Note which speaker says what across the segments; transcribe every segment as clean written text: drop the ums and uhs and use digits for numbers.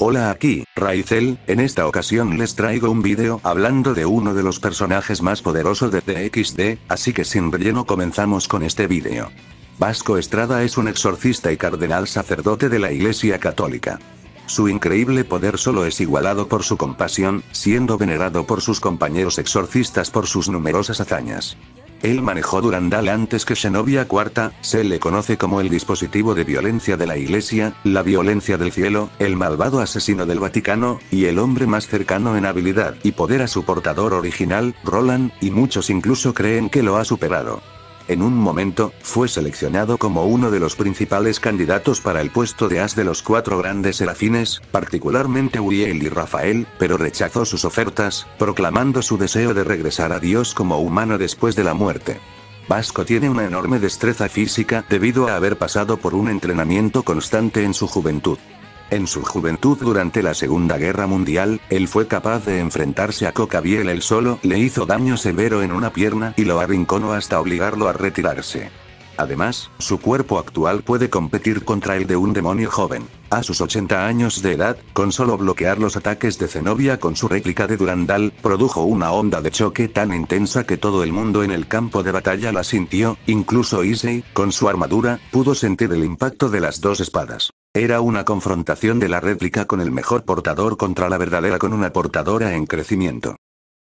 Speaker 1: Hola, aquí, Raizel. En esta ocasión les traigo un vídeo hablando de uno de los personajes más poderosos de TXT, así que sin relleno comenzamos con este vídeo. Vasco Estrada es un exorcista y cardenal sacerdote de la Iglesia Católica. Su increíble poder solo es igualado por su compasión, siendo venerado por sus compañeros exorcistas por sus numerosas hazañas. Él manejó Durandal antes que Xenovia IV, se le conoce como el dispositivo de violencia de la Iglesia, la violencia del cielo, el malvado asesino del Vaticano, y el hombre más cercano en habilidad y poder a su portador original, Roland, y muchos incluso creen que lo ha superado. En un momento, fue seleccionado como uno de los principales candidatos para el puesto de as de los 4 grandes serafines, particularmente Uriel y Rafael, pero rechazó sus ofertas, proclamando su deseo de regresar a Dios como humano después de la muerte. Vasco tiene una enorme destreza física debido a haber pasado por un entrenamiento constante en su juventud. En su juventud durante la Segunda Guerra Mundial, él fue capaz de enfrentarse a Cocabiel él solo, le hizo daño severo en una pierna y lo arrinconó hasta obligarlo a retirarse. Además, su cuerpo actual puede competir contra el de un demonio joven. A sus 80 años de edad, con solo bloquear los ataques de Zenobia con su réplica de Durandal, produjo una onda de choque tan intensa que todo el mundo en el campo de batalla la sintió, incluso Issei, con su armadura, pudo sentir el impacto de las dos espadas. Era una confrontación de la réplica con el mejor portador contra la verdadera con una portadora en crecimiento.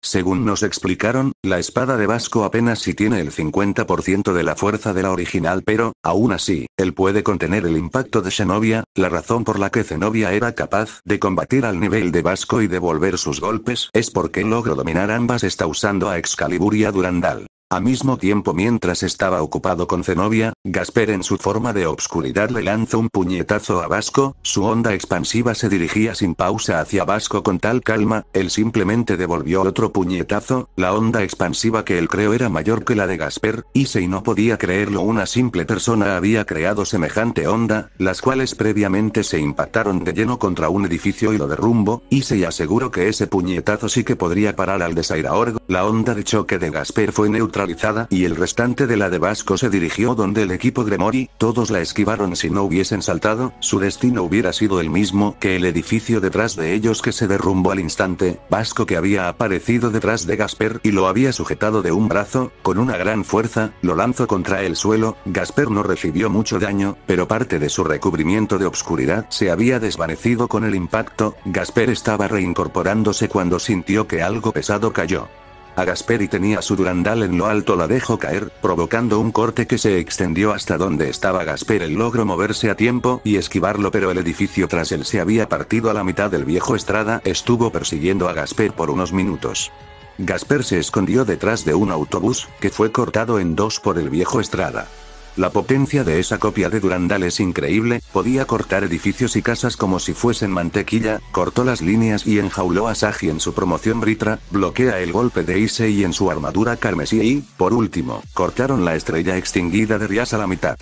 Speaker 1: Según nos explicaron, la espada de Vasco apenas si tiene el 50% de la fuerza de la original, pero, aún así, él puede contener el impacto de Xenovia, la razón por la que Zenobia era capaz de combatir al nivel de Vasco y devolver sus golpes es porque logró dominar ambas está usando a Excalibur y a Durandal. Al mismo tiempo mientras estaba ocupado con Zenobia, Gasper en su forma de obscuridad le lanzó un puñetazo a Vasco, su onda expansiva se dirigía sin pausa hacia Vasco con tal calma, él simplemente devolvió otro puñetazo, la onda expansiva que él creó era mayor que la de Gasper, Issei no podía creerlo, una simple persona había creado semejante onda, las cuales previamente se impactaron de lleno contra un edificio y lo derrumbó, Issei aseguró que ese puñetazo sí que podría parar al de Sairaorg, la onda de choque de Gasper fue neutralizada y el restante de la de Vasco se dirigió donde el equipo Gremori, todos la esquivaron si no hubiesen saltado, su destino hubiera sido el mismo que el edificio detrás de ellos que se derrumbó al instante, Vasco que había aparecido detrás de Gasper y lo había sujetado de un brazo, con una gran fuerza, lo lanzó contra el suelo, Gasper no recibió mucho daño, pero parte de su recubrimiento de obscuridad se había desvanecido con el impacto, Gasper estaba reincorporándose cuando sintió que algo pesado cayó. A Gasper y tenía su Durandal en lo alto la dejó caer, provocando un corte que se extendió hasta donde estaba Gasper. Él logró moverse a tiempo y esquivarlo, pero el edificio tras él se había partido a la mitad. El viejo Estrada estuvo persiguiendo a Gasper por unos minutos. Gasper se escondió detrás de un autobús, que fue cortado en dos por el viejo Estrada. La potencia de esa copia de Durandal es increíble, podía cortar edificios y casas como si fuesen mantequilla, cortó las líneas y enjauló a Sagi en su promoción Britra, bloquea el golpe de Issei en su armadura carmesí y, por último, cortaron la estrella extinguida de Rias a la mitad.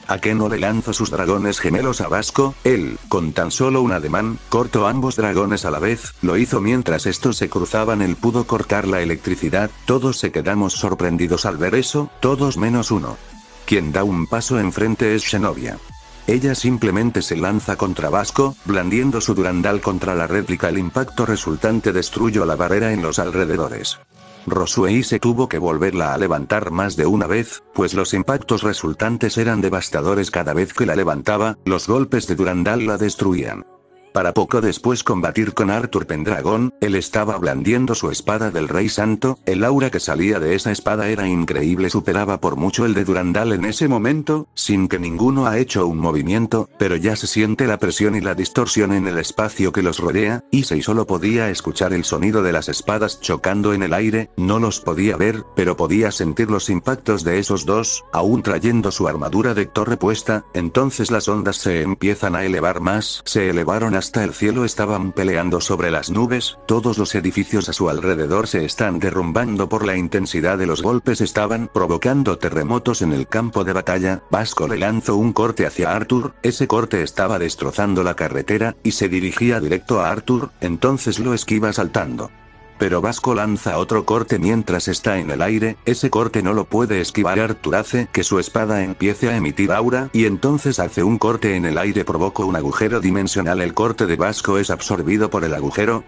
Speaker 1: ¿A qué no le lanzó sus dragones gemelos a Vasco? Él, con tan solo un ademán, cortó ambos dragones a la vez, lo hizo mientras estos se cruzaban, él pudo cortar la electricidad, todos se quedamos sorprendidos al ver eso, todos menos uno. Quien da un paso enfrente es Xenovia. Ella simplemente se lanza contra Vasco, blandiendo su Durandal contra la réplica. El impacto resultante destruyó la barrera en los alrededores. Rosuei se tuvo que volverla a levantar más de una vez, pues los impactos resultantes eran devastadores cada vez que la levantaba, los golpes de Durandal la destruían. Para poco después combatir con Arthur Pendragon, él estaba blandiendo su espada del Rey Santo, el aura que salía de esa espada era increíble, superaba por mucho el de Durandal en ese momento, sin que ninguno ha hecho un movimiento, pero ya se siente la presión y la distorsión en el espacio que los rodea, Issei solo podía escuchar el sonido de las espadas chocando en el aire, no los podía ver, pero podía sentir los impactos de esos dos, aún trayendo su armadura de torre puesta, entonces las ondas se empiezan a elevar más, se elevaron hasta el cielo estaban peleando sobre las nubes, todos los edificios a su alrededor se están derrumbando por la intensidad de los golpes, estaban provocando terremotos en el campo de batalla. Vasco le lanzó un corte hacia Arthur, ese corte estaba destrozando la carretera, y se dirigía directo a Arthur, entonces lo esquiva saltando. Pero Vasco lanza otro corte mientras está en el aire, ese corte no lo puede esquivar. Arthur hace que su espada empiece a emitir aura, y entonces hace un corte en el aire, provoca un agujero dimensional. El corte de Vasco es absorbido por el agujero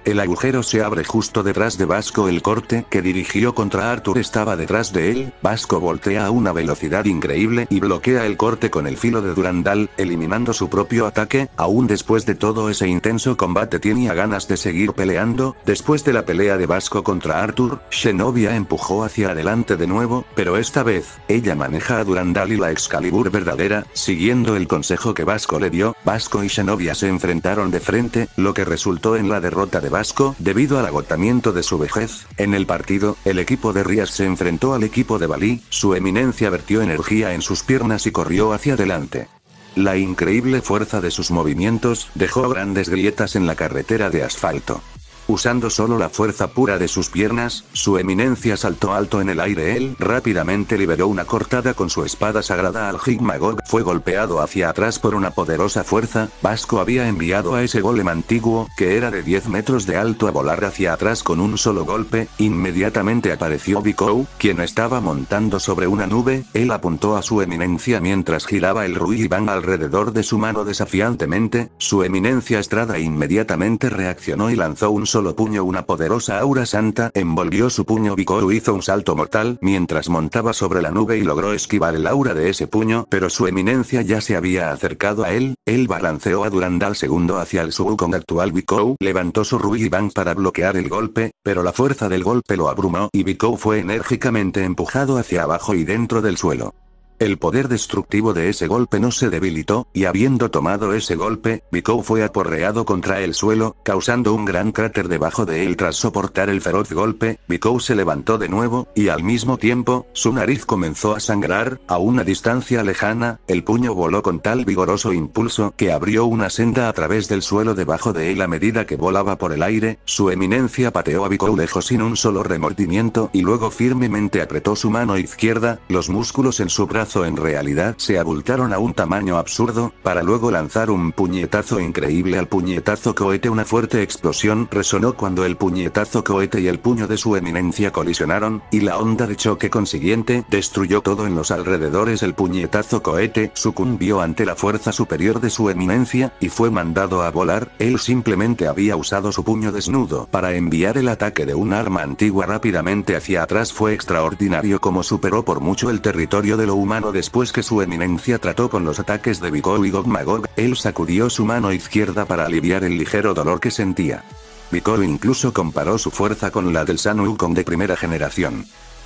Speaker 1: se abre justo detrás de Vasco. El corte que dirigió contra Arthur estaba detrás de él, Vasco voltea a una velocidad increíble y bloquea el corte con el filo de Durandal, eliminando su propio ataque. Aún después de todo ese intenso combate tenía ganas de seguir peleando. Después de la pelea de Vasco contra Arthur, Zenobia empujó hacia adelante de nuevo, pero esta vez, ella maneja a Durandal y la Excalibur verdadera, siguiendo el consejo que Vasco le dio. Vasco y Zenobia se enfrentaron de frente, lo que resultó en la derrota de Vasco, debido al agotamiento de su vejez. En el partido, el equipo de Rías se enfrentó al equipo de Balí, su eminencia vertió energía en sus piernas y corrió hacia adelante. La increíble fuerza de sus movimientos dejó grandes grietas en la carretera de asfalto. Usando solo la fuerza pura de sus piernas, su eminencia saltó alto en el aire. Él rápidamente liberó una cortada con su espada sagrada al Higmagog. Fue golpeado hacia atrás por una poderosa fuerza. Vasco había enviado a ese golem antiguo, que era de 10 metros de alto, a volar hacia atrás con un solo golpe. Inmediatamente apareció Vikou, quien estaba montando sobre una nube. Él apuntó a su eminencia mientras giraba el Ruiban alrededor de su mano desafiantemente. Su eminencia Estrada inmediatamente reaccionó y lanzó un solo puño. Una poderosa aura santa envolvió su puño. Vikou hizo un salto mortal mientras montaba sobre la nube y logró esquivar el aura de ese puño, pero su eminencia ya se había acercado a él. Él balanceó a Durandal segundo hacia el Wukong actual. Vikou levantó su Ruiban para bloquear el golpe, pero la fuerza del golpe lo abrumó y Vikou fue enérgicamente empujado hacia abajo y dentro del suelo. El poder destructivo de ese golpe no se debilitó, y habiendo tomado ese golpe, Vikou fue aporreado contra el suelo, causando un gran cráter debajo de él. Tras soportar el feroz golpe, Vikou se levantó de nuevo, y al mismo tiempo, su nariz comenzó a sangrar. A una distancia lejana, el puño voló con tal vigoroso impulso que abrió una senda a través del suelo debajo de él. A medida que volaba por el aire, su eminencia pateó a Vikou lejos sin un solo remordimiento y luego firmemente apretó su mano izquierda. Los músculos en su brazo en realidad se abultaron a un tamaño absurdo, para luego lanzar un puñetazo increíble. Al puñetazo cohete. Una fuerte explosión resonó cuando el puñetazo cohete y el puño de su eminencia colisionaron, y la onda de choque consiguiente destruyó todo en los alrededores. El puñetazo cohete sucumbió ante la fuerza superior de su eminencia, y fue mandado a volar. Él simplemente había usado su puño desnudo para enviar el ataque de un arma antigua rápidamente hacia atrás. Fue extraordinario como superó por mucho el territorio de lo humano. Después que su eminencia trató con los ataques de Vikou y Gogmagog, él sacudió su mano izquierda para aliviar el ligero dolor que sentía. Vikou incluso comparó su fuerza con la del Sun Wukong de primera generación.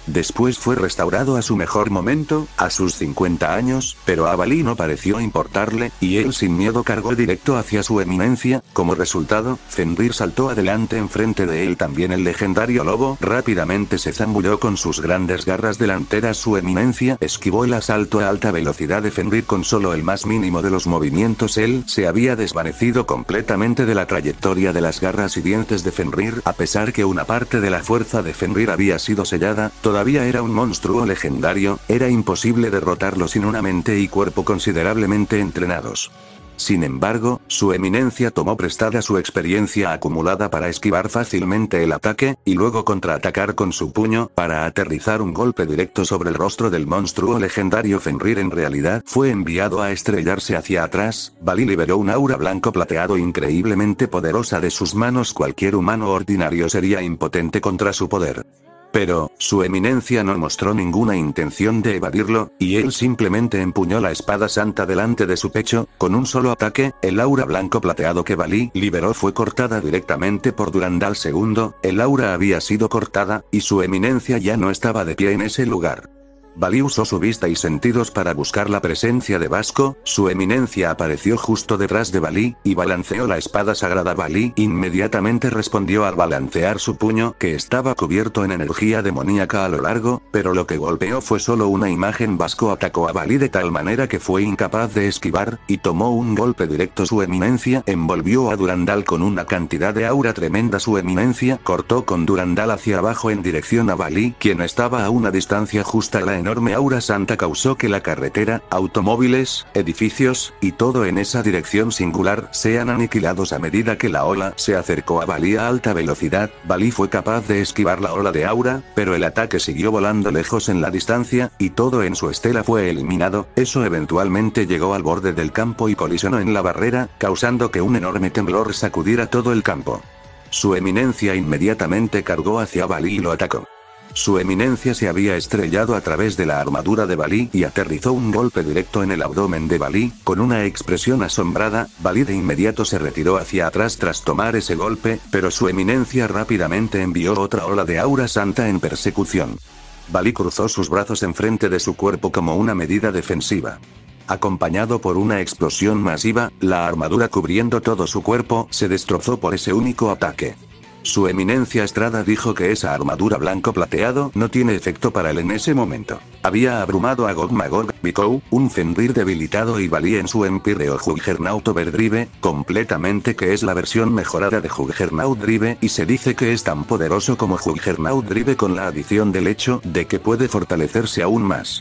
Speaker 1: Después fue restaurado a su mejor momento, a sus 50 años, pero a Balí no pareció importarle, y él sin miedo cargó directo hacia su eminencia. Como resultado, Fenrir saltó adelante enfrente de él. También el legendario lobo rápidamente se zambulló con sus grandes garras delanteras. Su eminencia esquivó el asalto a alta velocidad de Fenrir con solo el más mínimo de los movimientos. Él se había desvanecido completamente de la trayectoria de las garras y dientes de Fenrir. A pesar que una parte de la fuerza de Fenrir había sido sellada, todavía era un monstruo legendario, era imposible derrotarlo sin una mente y cuerpo considerablemente entrenados. Sin embargo, su eminencia tomó prestada su experiencia acumulada para esquivar fácilmente el ataque, y luego contraatacar con su puño, para aterrizar un golpe directo sobre el rostro del monstruo legendario. Fenrir en realidad fue enviado a estrellarse hacia atrás. Balí liberó un aura blanco plateado increíblemente poderosa de sus manos. Cualquier humano ordinario sería impotente contra su poder. Pero, su eminencia no mostró ninguna intención de evadirlo, y él simplemente empuñó la espada santa delante de su pecho. Con un solo ataque, el aura blanco plateado que Balí liberó fue cortada directamente por Durandal II. El aura había sido cortada, y su eminencia ya no estaba de pie en ese lugar. Balí usó su vista y sentidos para buscar la presencia de Vasco, su eminencia apareció justo detrás de Balí, y balanceó la espada sagrada. Balí inmediatamente respondió al balancear su puño, que estaba cubierto en energía demoníaca a lo largo, pero lo que golpeó fue solo una imagen. Vasco atacó a Balí de tal manera que fue incapaz de esquivar, y tomó un golpe directo. Su eminencia envolvió a Durandal con una cantidad de aura tremenda. Su eminencia cortó con Durandal hacia abajo en dirección a Balí, quien estaba a una distancia justa. La enorme aura santa causó que la carretera, automóviles, edificios, y todo en esa dirección singular sean aniquilados a medida que la ola se acercó a Balí a alta velocidad. Balí fue capaz de esquivar la ola de aura, pero el ataque siguió volando lejos en la distancia, y todo en su estela fue eliminado. Eso eventualmente llegó al borde del campo y colisionó en la barrera, causando que un enorme temblor sacudiera todo el campo. Su eminencia inmediatamente cargó hacia Balí y lo atacó. Su eminencia se había estrellado a través de la armadura de Balí y aterrizó un golpe directo en el abdomen de Balí. Con una expresión asombrada, Balí de inmediato se retiró hacia atrás tras tomar ese golpe, pero su eminencia rápidamente envió otra ola de aura santa en persecución. Balí cruzó sus brazos enfrente de su cuerpo como una medida defensiva. Acompañado por una explosión masiva, la armadura cubriendo todo su cuerpo se destrozó por ese único ataque. Su eminencia Estrada dijo que esa armadura blanco plateado no tiene efecto para él en ese momento. Había abrumado a Gog Magog, Vikou, un Fenrir debilitado y Balí en su Empíreo Juggernaut Overdrive, completamente, que es la versión mejorada de Juggernaut Drive, y se dice que es tan poderoso como Juggernaut Drive con la adición del hecho de que puede fortalecerse aún más.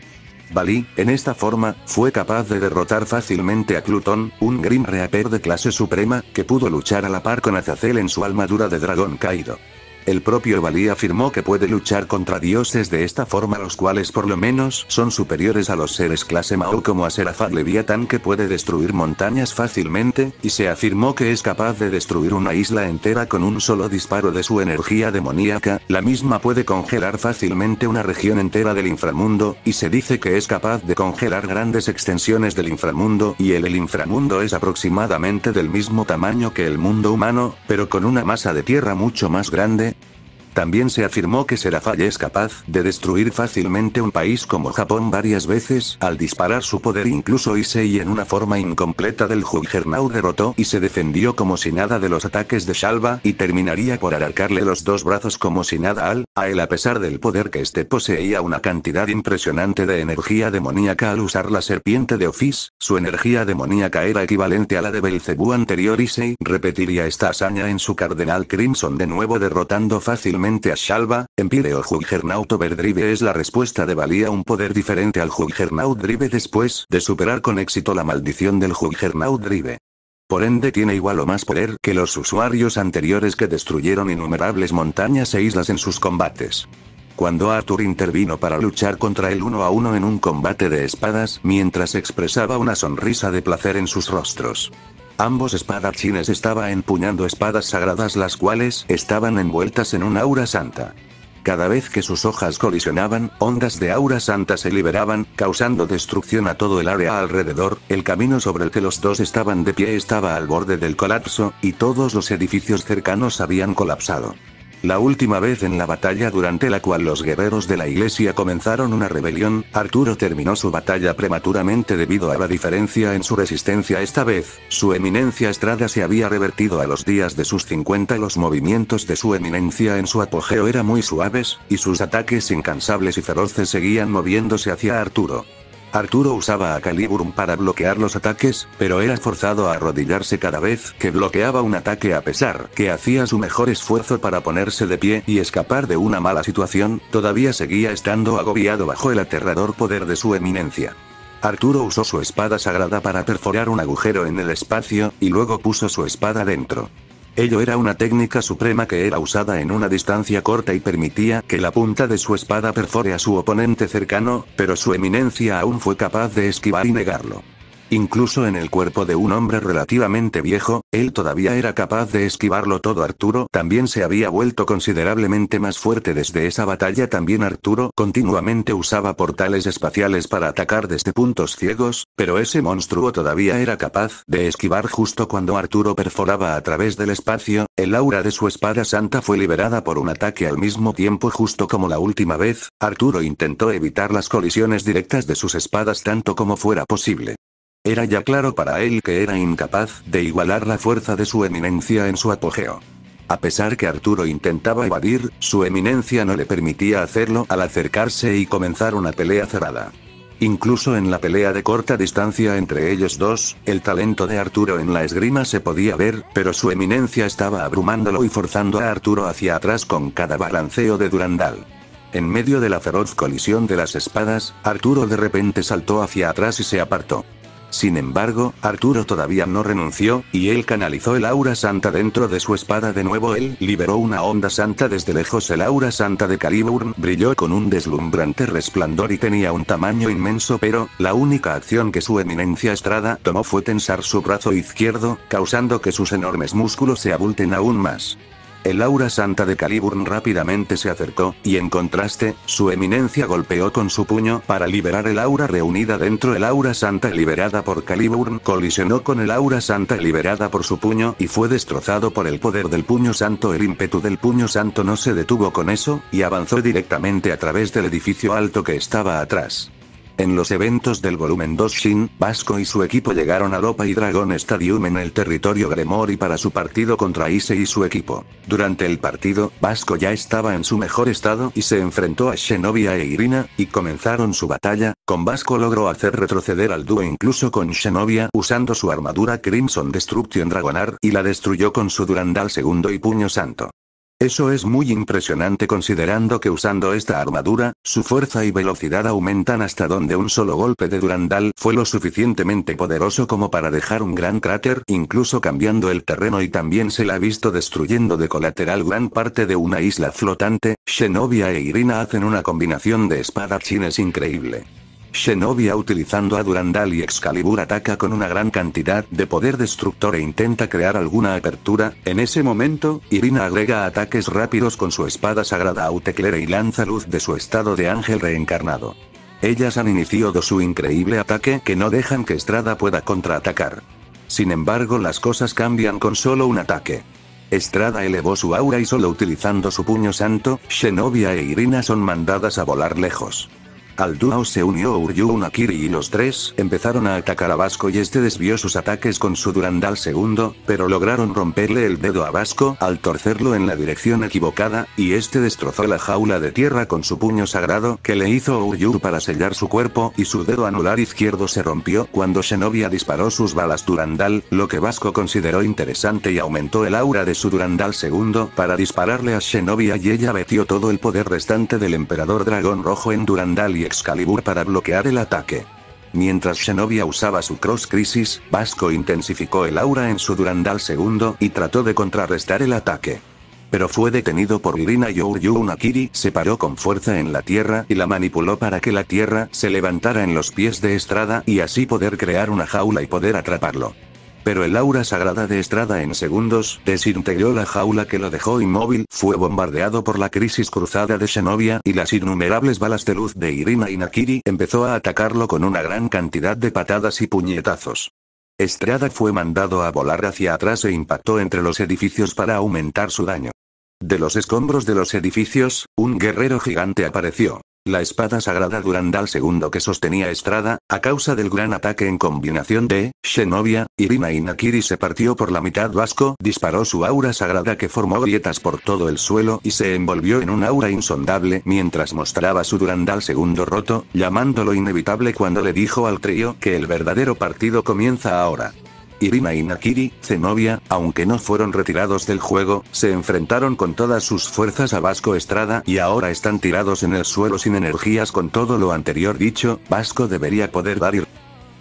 Speaker 1: Balí, en esta forma, fue capaz de derrotar fácilmente a Clutón, un Grim Reaper de clase suprema, que pudo luchar a la par con Azazel en su armadura de dragón caído. El propio Balí afirmó que puede luchar contra dioses de esta forma, los cuales por lo menos son superiores a los seres clase Mao, como a Seraphat Leviatán, que puede destruir montañas fácilmente, y se afirmó que es capaz de destruir una isla entera con un solo disparo de su energía demoníaca. La misma puede congelar fácilmente una región entera del inframundo, y se dice que es capaz de congelar grandes extensiones del inframundo, y el inframundo es aproximadamente del mismo tamaño que el mundo humano, pero con una masa de tierra mucho más grande. También se afirmó que Seraphat es capaz de destruir fácilmente un país como Japón varias veces al disparar su poder. Incluso Issei, en una forma incompleta del Juggernaut, derrotó y se defendió como si nada de los ataques de Shalva, y terminaría por arrancarle los dos brazos como si nada a él, a pesar del poder que este poseía una cantidad impresionante de energía demoníaca al usar la serpiente de Ophis. Su energía demoníaca era equivalente a la de Belcebú anterior. Issei repetiría esta hazaña en su Cardenal Crimson, de nuevo derrotando fácilmente a Shalva. Empíreo Juggernaut Overdrive es la respuesta de Balí a un poder diferente al Juggernaut Drive después de superar con éxito la maldición del Juggernaut Drive. Por ende tiene igual o más poder que los usuarios anteriores que destruyeron innumerables montañas e islas en sus combates. Cuando Arthur intervino para luchar contra él 1 a 1 en un combate de espadas, mientras expresaba una sonrisa de placer en sus rostros. Ambos espadachines estaban empuñando espadas sagradas, las cuales estaban envueltas en un aura santa. Cada vez que sus hojas colisionaban, ondas de aura santa se liberaban, causando destrucción a todo el área alrededor. El camino sobre el que los dos estaban de pie estaba al borde del colapso, y todos los edificios cercanos habían colapsado. La última vez en la batalla durante la cual los guerreros de la iglesia comenzaron una rebelión, Arturo terminó su batalla prematuramente debido a la diferencia en su resistencia. Esta vez, su eminencia Estrada se había revertido a los días de sus 50. Los movimientos de su eminencia en su apogeo eran muy suaves, y sus ataques incansables y feroces seguían moviéndose hacia Arturo. Arturo usaba a Caliburum para bloquear los ataques, pero era forzado a arrodillarse cada vez que bloqueaba un ataque, a pesar que hacía su mejor esfuerzo para ponerse de pie y escapar de una mala situación. Todavía seguía estando agobiado bajo el aterrador poder de su eminencia. Arturo usó su espada sagrada para perforar un agujero en el espacio, y luego puso su espada dentro. Ello era una técnica suprema que era usada en una distancia corta y permitía que la punta de su espada perfore a su oponente cercano, pero su eminencia aún fue capaz de esquivar y negarlo. Incluso en el cuerpo de un hombre relativamente viejo, él todavía era capaz de esquivarlo todo. Arturo también se había vuelto considerablemente más fuerte desde esa batalla. También Arturo continuamente usaba portales espaciales para atacar desde puntos ciegos, pero ese monstruo todavía era capaz de esquivar. Justo cuando Arturo perforaba a través del espacio, el aura de su espada santa fue liberada por un ataque al mismo tiempo. Justo como la última vez, Arturo intentó evitar las colisiones directas de sus espadas tanto como fuera posible. Era ya claro para él que era incapaz de igualar la fuerza de su eminencia en su apogeo. A pesar que Arturo intentaba evadir, su eminencia no le permitía hacerlo al acercarse y comenzar una pelea cerrada. Incluso en la pelea de corta distancia entre ellos dos, el talento de Arturo en la esgrima se podía ver, pero su eminencia estaba abrumándolo y forzando a Arturo hacia atrás con cada balanceo de Durandal. En medio de la feroz colisión de las espadas, Arturo de repente saltó hacia atrás y se apartó. Sin embargo, Arturo todavía no renunció, y él canalizó el aura santa dentro de su espada de nuevo. Él liberó una onda santa desde lejos. El aura santa de Caliburn brilló con un deslumbrante resplandor y tenía un tamaño inmenso, pero la única acción que su eminencia Estrada tomó fue tensar su brazo izquierdo, causando que sus enormes músculos se abulten aún más. El aura santa de Caliburn rápidamente se acercó, y en contraste, su eminencia golpeó con su puño para liberar el aura reunida dentro. El aura santa liberada por Caliburn colisionó con el aura santa liberada por su puño y fue destrozado por el poder del puño santo. El ímpetu del puño santo no se detuvo con eso, y avanzó directamente a través del edificio alto que estaba atrás. En los eventos del volumen 2, Shin, Vasco y su equipo llegaron a Lopa y Dragon Stadium en el territorio Gremori para su partido contra Ise y su equipo. Durante el partido, Vasco ya estaba en su mejor estado y se enfrentó a Shinobi e Irina, y comenzaron su batalla. Con Vasco logró hacer retroceder al dúo incluso con Shinobi usando su armadura Crimson Destruction Dragonar, y la destruyó con su Durandal segundo y puño santo. Eso es muy impresionante considerando que usando esta armadura, su fuerza y velocidad aumentan hasta donde un solo golpe de Durandal fue lo suficientemente poderoso como para dejar un gran cráter, incluso cambiando el terreno, y también se la ha visto destruyendo de colateral gran parte de una isla flotante. Shinobi e Irina hacen una combinación de espadachines increíble. Shinobi utilizando a Durandal y Excalibur ataca con una gran cantidad de poder destructor e intenta crear alguna apertura. En ese momento, Irina agrega ataques rápidos con su espada sagrada Auteclere y lanza luz de su estado de ángel reencarnado. Ellas han iniciado su increíble ataque que no dejan que Estrada pueda contraatacar. Sin embargo, las cosas cambian con solo un ataque. Estrada elevó su aura y solo utilizando su puño santo, Shinobi e Irina son mandadas a volar lejos. Al dúo se unió Uryu Unakiri y los tres empezaron a atacar a Vasco y este desvió sus ataques con su Durandal segundo, pero lograron romperle el dedo a Vasco al torcerlo en la dirección equivocada, y este destrozó la jaula de tierra con su puño sagrado que le hizo Uryu para sellar su cuerpo, y su dedo anular izquierdo se rompió cuando Shinobi disparó sus balas Durandal, lo que Vasco consideró interesante y aumentó el aura de su Durandal segundo para dispararle a Shinobi y ella metió todo el poder restante del Emperador Dragón Rojo en Durandal y Excalibur para bloquear el ataque. Mientras Shinobi usaba su Cross Crisis, Vasco intensificó el aura en su Durandal segundo y trató de contrarrestar el ataque. Pero fue detenido por Irina y Uryu Unakiri se paró con fuerza en la tierra y la manipuló para que la tierra se levantara en los pies de Estrada y así poder crear una jaula y poder atraparlo. Pero el aura sagrada de Estrada en segundos desintegró la jaula que lo dejó inmóvil, fue bombardeado por la crisis cruzada de Shinobi y las innumerables balas de luz de Irina y Nakiri empezó a atacarlo con una gran cantidad de patadas y puñetazos. Estrada fue mandado a volar hacia atrás e impactó entre los edificios para aumentar su daño. De los escombros de los edificios, un guerrero gigante apareció. La espada sagrada Durandal segundo que sostenía Estrada, a causa del gran ataque en combinación de Shinobi, Irina y Nakiri se partió por la mitad. Vasco disparó su aura sagrada que formó grietas por todo el suelo y se envolvió en un aura insondable mientras mostraba su Durandal segundo roto, llamándolo inevitable cuando le dijo al trío que el verdadero partido comienza ahora. Irina y Nakiri, Zenobia, aunque no fueron retirados del juego, se enfrentaron con todas sus fuerzas a Vasco Estrada y ahora están tirados en el suelo sin energías. Con todo lo anterior dicho, Vasco debería poder dar y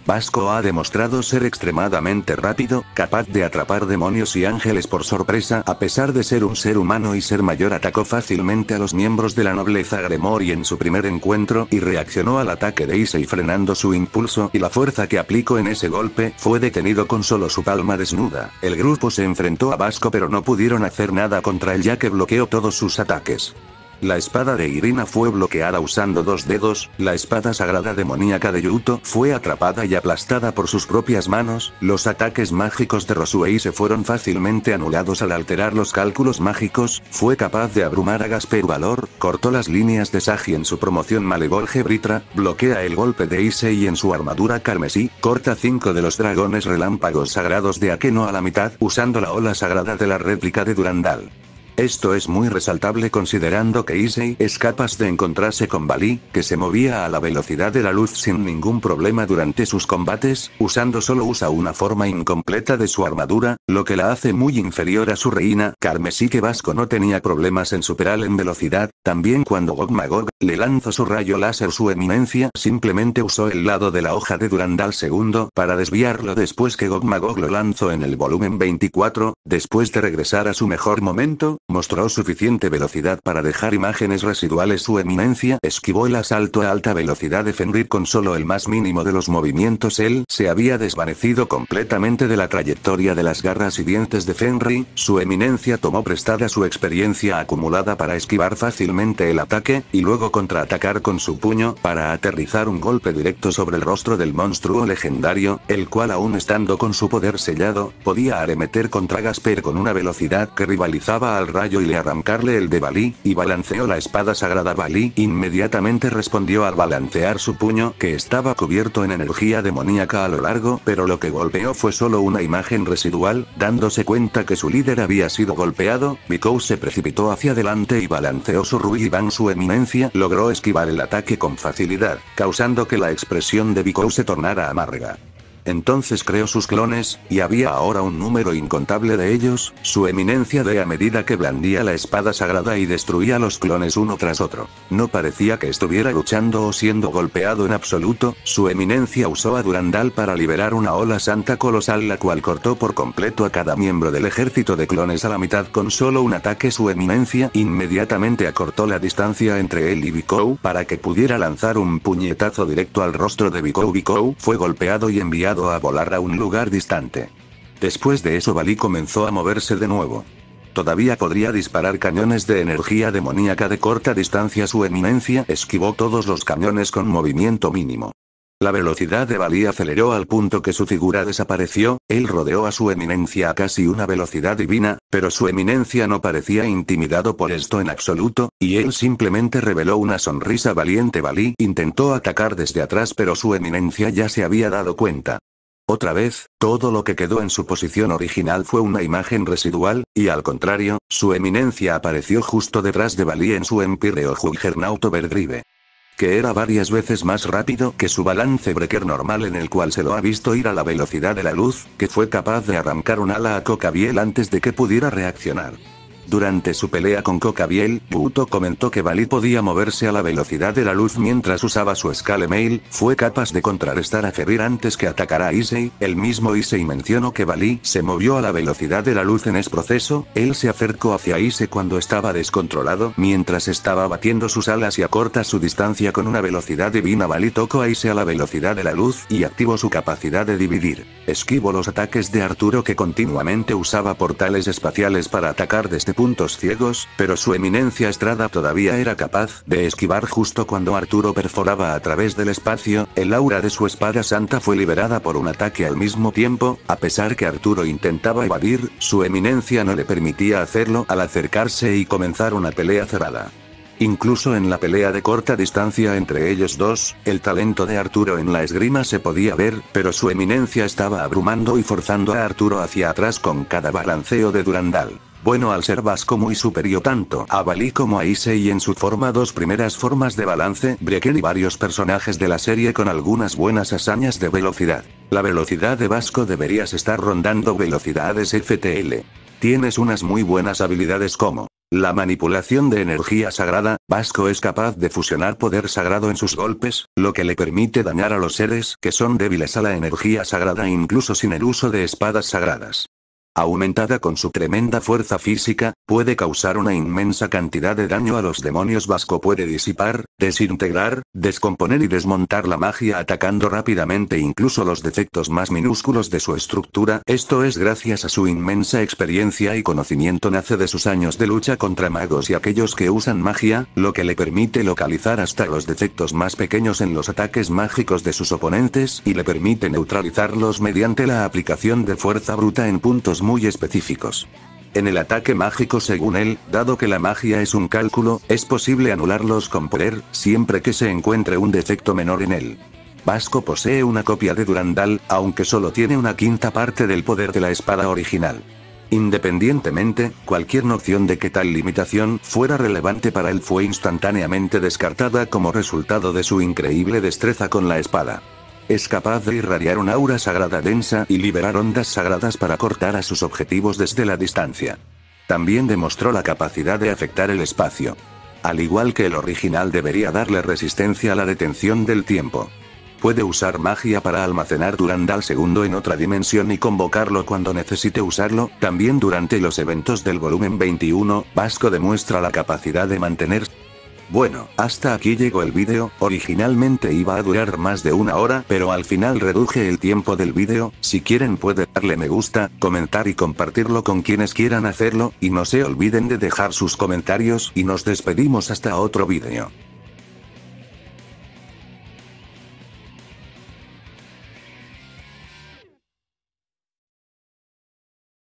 Speaker 1: Vasco ha demostrado ser extremadamente rápido, capaz de atrapar demonios y ángeles por sorpresa a pesar de ser un ser humano y ser mayor. Atacó fácilmente a los miembros de la nobleza Gremori en su primer encuentro y reaccionó al ataque de Issei frenando su impulso y la fuerza que aplicó en ese golpe fue detenido con solo su palma desnuda. El grupo se enfrentó a Vasco pero no pudieron hacer nada contra él ya que bloqueó todos sus ataques. La espada de Irina fue bloqueada usando 2 dedos, la espada sagrada demoníaca de Yuto fue atrapada y aplastada por sus propias manos, los ataques mágicos de Rosuei se fueron fácilmente anulados al alterar los cálculos mágicos, fue capaz de abrumar a Gasper Valor, cortó las líneas de Sagi en su promoción Malevolge Britra, bloquea el golpe de Issei en su armadura carmesí, corta 5 de los dragones relámpagos sagrados de Akeno a la mitad usando la ola sagrada de la réplica de Durandal. Esto es muy resaltable considerando que Issei es capaz de encontrarse con Bali, que se movía a la velocidad de la luz sin ningún problema durante sus combates, usa una forma incompleta de su armadura, lo que la hace muy inferior a su reina carmesí que Vasco no tenía problemas en superar en velocidad. También cuando Gog Magog le lanzó su rayo láser, su eminencia simplemente usó el lado de la hoja de Durandal II para desviarlo después que Gog Magog lo lanzó en el volumen 24, después de regresar a su mejor momento. Mostró suficiente velocidad para dejar imágenes residuales. Su eminencia esquivó el asalto a alta velocidad de Fenrir con solo el más mínimo de los movimientos. Él se había desvanecido completamente de la trayectoria de las garras y dientes de Fenrir. Su eminencia tomó prestada su experiencia acumulada para esquivar fácilmente el ataque, y luego contraatacar con su puño para aterrizar un golpe directo sobre el rostro del monstruo legendario, el cual aún estando con su poder sellado, podía arremeter contra Gasper con una velocidad que rivalizaba al rayo y le arrancarle el de Bali, y balanceó la espada sagrada. Bali inmediatamente respondió al balancear su puño que estaba cubierto en energía demoníaca a lo largo, pero lo que golpeó fue solo una imagen residual. Dándose cuenta que su líder había sido golpeado, Bikou se precipitó hacia adelante y balanceó su Ruiban. Su eminencia logró esquivar el ataque con facilidad, causando que la expresión de Bikou se tornara amarga. Entonces creó sus clones, y había ahora un número incontable de ellos. Su eminencia a medida que blandía la espada sagrada y destruía los clones uno tras otro. No parecía que estuviera luchando o siendo golpeado en absoluto. Su eminencia usó a Durandal para liberar una ola santa colosal, la cual cortó por completo a cada miembro del ejército de clones a la mitad con solo un ataque. Su eminencia inmediatamente acortó la distancia entre él y Bikou para que pudiera lanzar un puñetazo directo al rostro de Bikou. Bikou fue golpeado y enviado a volar a un lugar distante. Después de eso Bali comenzó a moverse de nuevo. Todavía podría disparar cañones de energía demoníaca de corta distancia. Su eminencia esquivó todos los cañones con movimiento mínimo. La velocidad de Bali aceleró al punto que su figura desapareció. Él rodeó a su eminencia a casi una velocidad divina, pero su eminencia no parecía intimidado por esto en absoluto, y él simplemente reveló una sonrisa valiente. Bali intentó atacar desde atrás pero su eminencia ya se había dado cuenta. Otra vez, todo lo que quedó en su posición original fue una imagen residual, y al contrario, su eminencia apareció justo detrás de Bali en su Empíreo Juggernaut Overdrive, que era varias veces más rápido que su balance breaker normal, en el cual se lo ha visto ir a la velocidad de la luz, que fue capaz de arrancar un ala a Cocabiel antes de que pudiera reaccionar. Durante su pelea con Cocabiel, Buto comentó que Bali podía moverse a la velocidad de la luz mientras usaba su Scale Mail. Fue capaz de contrarrestar a Fenrir antes que atacara a Issei. El mismo Issei mencionó que Bali se movió a la velocidad de la luz en ese proceso. Él se acercó hacia Issei cuando estaba descontrolado, mientras estaba batiendo sus alas y acorta su distancia con una velocidad divina. Bali tocó a Issei a la velocidad de la luz y activó su capacidad de dividir. Esquivó los ataques de Arturo, que continuamente usaba portales espaciales para atacar desde puntos ciegos, pero su eminencia Estrada todavía era capaz de esquivar justo cuando Arturo perforaba a través del espacio. El aura de su espada santa fue liberada por un ataque al mismo tiempo. A pesar que Arturo intentaba evadir, su eminencia no le permitía hacerlo al acercarse y comenzar una pelea cerrada. Incluso en la pelea de corta distancia entre ellos dos, el talento de Arturo en la esgrima se podía ver, pero su eminencia estaba abrumando y forzando a Arturo hacia atrás con cada balanceo de Durandal. Bueno, al ser Vasco muy superior tanto a Bali como a Issei en su forma, dos primeras formas de balance breaker y varios personajes de la serie con algunas buenas hazañas de velocidad. La velocidad de Vasco deberías estar rondando velocidades FTL. Tienes unas muy buenas habilidades como La manipulación de energía sagrada, Vasco es capaz de fusionar poder sagrado en sus golpes, lo que le permite dañar a los seres que son débiles a la energía sagrada incluso sin el uso de espadas sagradas. Aumentada con su tremenda fuerza física, puede causar una inmensa cantidad de daño a los demonios. Vasco puede disipar, desintegrar, descomponer y desmontar la magia atacando rápidamente incluso los defectos más minúsculos de su estructura. Esto es gracias a su inmensa experiencia y conocimiento, nace de sus años de lucha contra magos y aquellos que usan magia, lo que le permite localizar hasta los defectos más pequeños en los ataques mágicos de sus oponentes y le permite neutralizarlos mediante la aplicación de fuerza bruta en puntos muy específicos. En el ataque mágico, según él, dado que la magia es un cálculo, es posible anularlos con poder, siempre que se encuentre un defecto menor en él. Vasco posee una copia de Durandal, aunque solo tiene una quinta parte del poder de la espada original. Independientemente, cualquier noción de que tal limitación fuera relevante para él fue instantáneamente descartada como resultado de su increíble destreza con la espada. Es capaz de irradiar un aura sagrada densa y liberar ondas sagradas para cortar a sus objetivos desde la distancia. También demostró la capacidad de afectar el espacio. Al igual que el original, debería darle resistencia a la detención del tiempo. Puede usar magia para almacenar Durandal segundo en otra dimensión y convocarlo cuando necesite usarlo. También durante los eventos del volumen 21, Vasco demuestra la capacidad de mantener. Bueno, hasta aquí llegó el vídeo. Originalmente iba a durar más de una hora, pero al final reduje el tiempo del vídeo. Si quieren puede darle me gusta, comentar y compartirlo con quienes quieran hacerlo, y no se olviden de dejar sus comentarios y nos despedimos hasta otro vídeo.